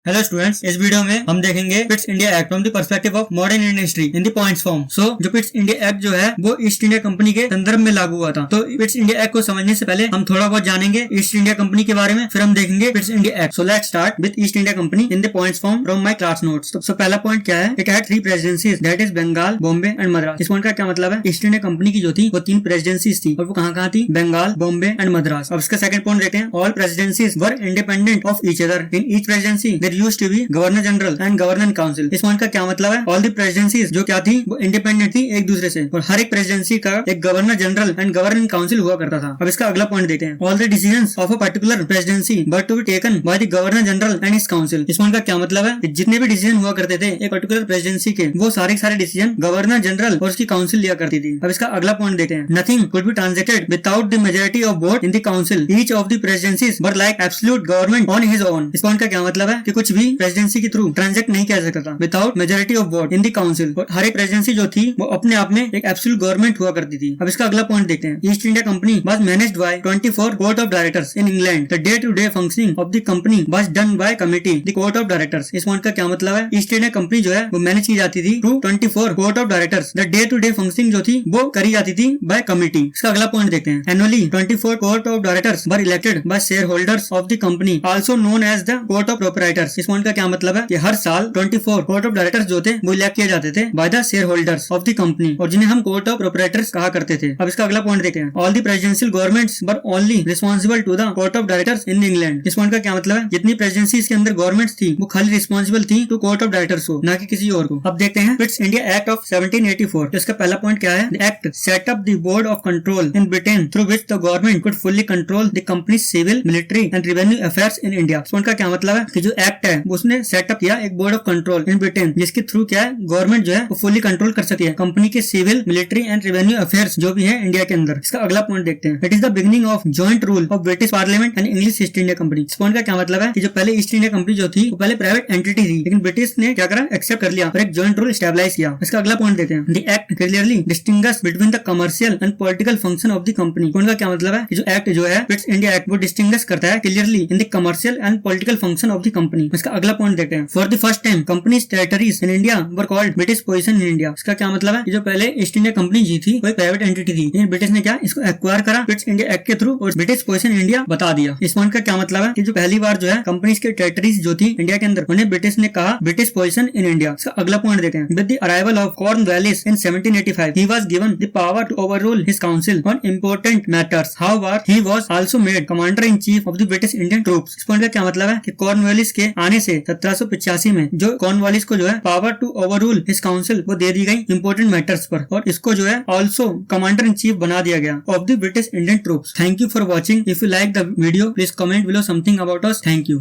Hello students, इस video में हम देखेंगे Pitt's India act from the perspective of modern Indian history in the points form. जो पिट्स India act जो है वो ईस्ट इंडिया कंपनी के संदर्भ में लागू हुआ था। तो पिट्स इंडिया एक्ट को समझने से पहले हम थोड़ा बहुत जानेंगे ईस्ट इंडिया कंपनी के बारे में, फिर हम देखेंगे Pitt's India Act. So let's start with East India Company in the points form from my class notes. तो पहला पॉइंट क्या है? It had 3 presidencies, that is Bengal, Bombay and Madras. इस पॉइंट का क्या मतलब है? ईस्ट इंडिया कंपनी की जो थी वो 3 प्रेसिडेंसीज थी और वो कहाँ थी? बंगाल, बॉम्बे एंड मद्रास। अब इसका सेकंड पॉइंट देखते हैं। All presidencies were independent of each other. In each presidency there used to be governor general and governor council. इस पॉइंट का क्या मतलब है? ऑल द प्रेसिडेंसीज जो क्या थी वो इंडिपेंडेंट थी एक दूसरे से और हर एक प्रेसिडेंसी का एक governor general and governing council हुआ करता था। अब इसका अगला पॉइंट देखते हैं। All the decisions of a particular presidency were to be taken by the governor general and his council. इस पॉइंट का क्या मतलब है? जितने भी डिसीजन हुआ करते थे एक पर्टिकुलर प्रेसिडेंसी के, वो सारे डिसीजन गवर्नर जनरल और उसकी काउंसिल लिया करती थी। अब इसका अगला पॉइंट देखते हैं। Nothing could be transacted without the majority of vote in the council. Each of the presidencies were like absolute government on his own. इस पॉइंट का क्या मतलब है कि कुछ भी प्रेसिडेंसी के थ्रू ट्रांजैक्ट नहीं किया सकता था without majority of vote in the council. और हर एक प्रेसिडेंसी जो थी वो अपने आप में एक एब्सोल्यूट गवर्नमेंट हुआ करती थी। अब इसका अगला पॉइंट देखते हैं। East India Company was managed by 24 court of directors in England. The day to day functioning of the company was done by committee the court of directors. इस पॉइंट का क्या मतलब है? ईस्ट इंडिया कंपनी जो है वो manage की जाती थी through 24 court of directors. The day to day functioning जो थी वो करी जाती थी बाय कमिटी। इसका अगला पॉइंट देखते हैं। Annually 24 court of directors were elected by share holders of the company, also known as the court of proprietors. इस पॉइंट का क्या मतलब है कि हर साल 24 कोर्ट ऑफ डायरेक्टर्स जो थे वो इलेक्ट किए जाते थे by the share holders of the company और जिन्हें हम कोर्ट ऑफ प्रोप्राइटर्स कहा करते थे। अब इसका अगला पॉइंट देखते हैं। All the presidential governments were only responsible to the court of directors in England. इस पॉइंट का क्या मतलब है? जितनी प्रेसिडेंसीज के अंदर गवर्नमेंट्स थी वो खाली रिस्पांसिबल थी टू कोर्ट ऑफ डायरेक्टर्स को, ना कि किसी और को। अब देखते हैं पिट्स इंडिया एक्ट ऑफ 1784। तो इसका पहला पॉइंट क्या है? The act set up the board of control in Britain through which the government could fully control the company's civil, military and revenue affairs in India. इस पॉइंट का क्या मतलब है कि जो एक्ट है उसने सेटअप किया एक board of control in Britain, जिसके थ्रू क्या है गवर्नमेंट जो है वो फुल्ली कंट्रोल कर सकती है कंपनी के civil, military and revenue affairs जो भी है इंडिया के अंदर। इसका अगला पॉइंट देखते हैं। It is the beginning of joint rule of British parliament and English east India company. इस पॉइंट का क्या मतलब है कि जो पहले ईस्ट इंडिया कंपनी जो थी वो पहले प्राइवेट एंटिटी थी, लेकिन ब्रिटिश ने क्या करा? एक्सेप्ट कर लिया और एक जॉइंट रूल स्टैबलाइज किया। इसका अगला पॉइंट देखते हैं। The act clearly distinguish between the commercial and political function of the company. Point का क्या मतलब है कि जो एक्ट जो है ब्रिटिश इंडिया एक्ट वो डिस्टिंग्विश करता है clearly in the commercial and political function of the company. इसका अगला पॉइंट देखते हैं। For the first time companies territories in India were called British position in India. इसका क्या मतलब है कि जो पहले ईस्ट इंडिया कंपनी जी थी वो एक प्राइवेट एंटिटी थी, लेकिन ब्रिटिश ने क्या इसको एक्वायर करा ब्रिटिश इंडिया एक्ट के थ्रू और ब्रिटिश पोजीशन इन इंडिया बता दिया। इस पॉइंट का क्या मतलब है कि जो पहली बार जो है कंपनीज के टेरिटरीज जो थी इंडिया के अंदर उन्हें ब्रिटिश ने कहा ब्रिटिश पोजीशन इन इंडिया। इसका अगला पॉइंट देखते हैं। With the arrival of Cornwallis in 1785 he was given the power to overrule his council on important matters. However, he was also made commander in chief of the British Indian troops. इस point का क्या मतलब है कि Cornwallis के आने से 1785 में जो कॉर्नवालिस को जो है power to overrule his council वो दे दी गई इंपोर्टेंट मैटर्स पर, और इसको जो है ऑल्सो कमांडर इन चीफ बना दिया गया of the British Indian troops. Thank you for watching. If you like the video please comment below something about us. Thank you.